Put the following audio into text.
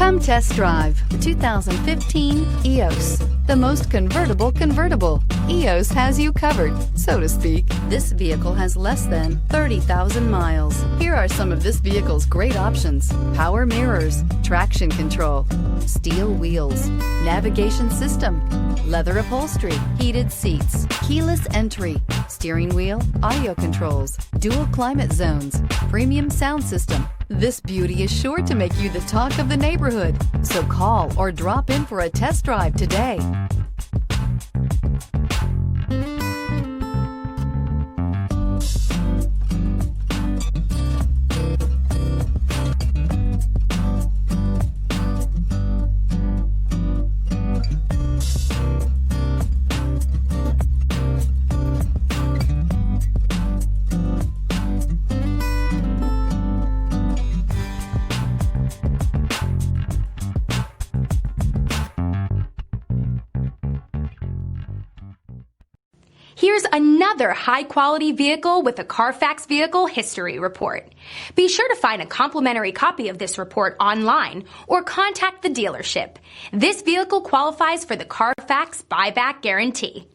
Come test drive the 2015 Eos. The most convertible convertible. Eos has you covered, so to speak. This vehicle has less than 30,000 miles. Here are some of this vehicle's great options: power mirrors, traction control, steel wheels, navigation system, leather upholstery, heated seats, keyless entry, steering wheel audio controls, dual climate zones, premium sound system. This beauty is sure to make you the talk of the neighborhood. So call or drop in for a test drive today. Here's another high-quality vehicle with a Carfax Vehicle History Report. Be sure to find a complimentary copy of this report online or contact the dealership. This vehicle qualifies for the Carfax Buyback Guarantee.